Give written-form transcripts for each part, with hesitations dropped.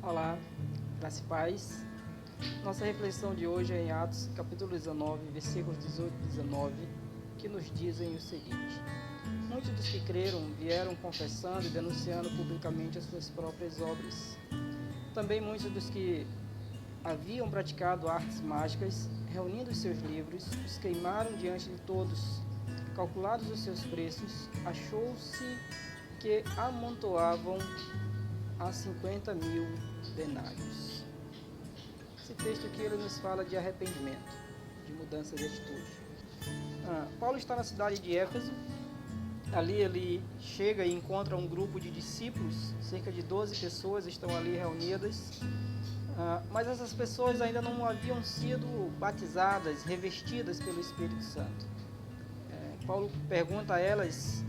Olá, graça e paz. Nossa reflexão de hoje é em Atos, capítulo 19, versículos 18 e 19, que nos dizem o seguinte: muitos dos que creram vieram confessando e denunciando publicamente as suas próprias obras. Também muitos dos que haviam praticado artes mágicas, reunindo os seus livros, os queimaram diante de todos. Calculados os seus preços, achou-se que amontoavam a 50.000 denários. Esse texto aqui ele nos fala de arrependimento, de mudança de atitude. Paulo está na cidade de Éfeso. Ali ele chega e encontra um grupo de discípulos, cerca de 12 pessoas estão ali reunidas, mas essas pessoas ainda não haviam sido batizadas, revestidas pelo Espírito Santo. Paulo pergunta a elas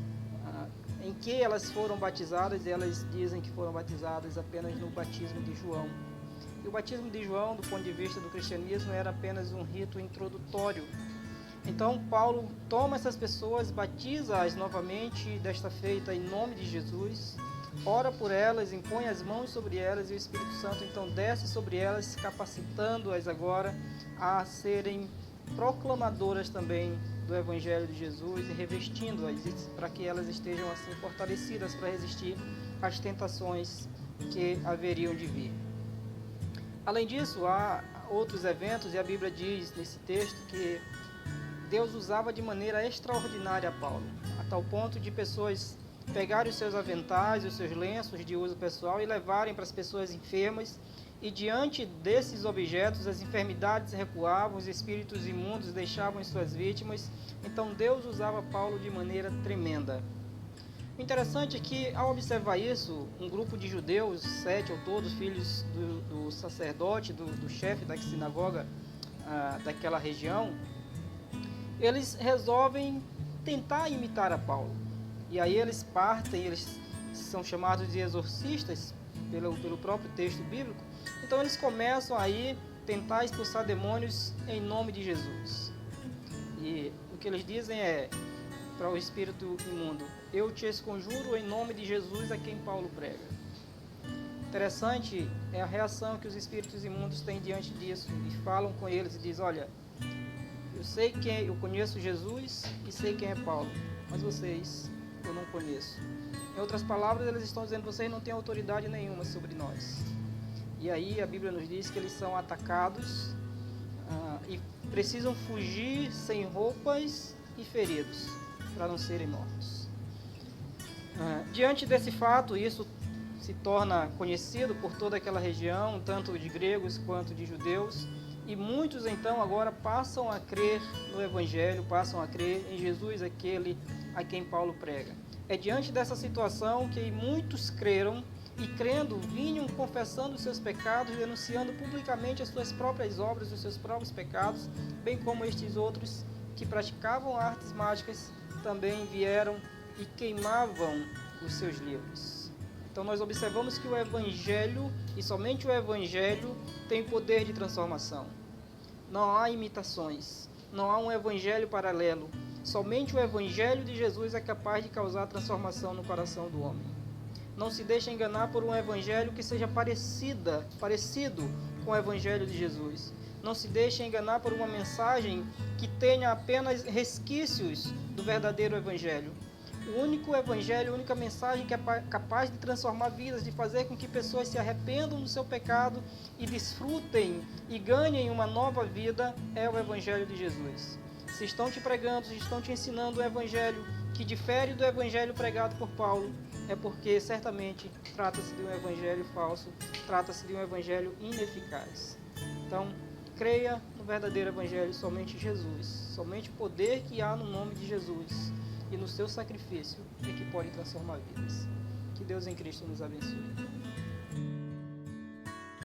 em que elas foram batizadas, e elas dizem que foram batizadas apenas no batismo de João. E o batismo de João, do ponto de vista do cristianismo, era apenas um rito introdutório. Então Paulo toma essas pessoas, batiza-as novamente, desta feita em nome de Jesus, ora por elas, impõe as mãos sobre elas, e o Espírito Santo então desce sobre elas, capacitando-as agora a serem proclamadoras também do Evangelho de Jesus e revestindo-as para que elas estejam assim fortalecidas para resistir às tentações que haveriam de vir. Além disso, há outros eventos, e a Bíblia diz nesse texto que Deus usava de maneira extraordinária Paulo, a tal ponto de pessoas pegarem os seus aventais, os seus lenços de uso pessoal e levarem para as pessoas enfermas, e diante desses objetos as enfermidades recuavam, os espíritos imundos deixavam as suas vítimas. Então Deus usava Paulo de maneira tremenda. O interessante é que, ao observar isso, um grupo de judeus, 7 ao todo, filhos do sacerdote, do chefe da sinagoga daquela região, eles resolvem tentar imitar a Paulo. E aí eles partem, eles são chamados de exorcistas pelo próprio texto bíblico. Então eles começam aí tentar expulsar demônios em nome de Jesus. E o que eles dizem é para o espírito imundo: eu te esconjuro em nome de Jesus a quem Paulo prega. Interessante é a reação que os espíritos imundos têm diante disso, e falam com eles e dizem: olha, eu conheço Jesus e sei quem é Paulo, mas vocês eu não conheço. Em outras palavras, eles estão dizendo: vocês não têm autoridade nenhuma sobre nós. E aí a Bíblia nos diz que eles são atacados e precisam fugir sem roupas e feridos, para não serem mortos. Diante desse fato, isso se torna conhecido por toda aquela região, tanto de gregos quanto de judeus, e muitos então agora passam a crer no Evangelho, passam a crer em Jesus, aquele a quem Paulo prega. É diante dessa situação que muitos creram, e crendo, vinham confessando os seus pecados, denunciando publicamente as suas próprias obras, os seus próprios pecados, bem como estes outros que praticavam artes mágicas também vieram e queimavam os seus livros. Então nós observamos que o Evangelho, e somente o Evangelho, tem poder de transformação. Não há imitações, não há um Evangelho paralelo. Somente o Evangelho de Jesus é capaz de causar transformação no coração do homem. Não se deixe enganar por um Evangelho que seja parecido com o Evangelho de Jesus. Não se deixe enganar por uma mensagem que tenha apenas resquícios do verdadeiro Evangelho. O único Evangelho, a única mensagem que é capaz de transformar vidas, de fazer com que pessoas se arrependam do seu pecado e desfrutem e ganhem uma nova vida, é o Evangelho de Jesus. Se estão te pregando, se estão te ensinando o Evangelho que difere do Evangelho pregado por Paulo, é porque certamente trata-se de um Evangelho falso, trata-se de um Evangelho ineficaz. Então, creia no verdadeiro Evangelho, somente Jesus, somente o poder que há no nome de Jesus e no seu sacrifício é que pode transformar vidas. Que Deus em Cristo nos abençoe.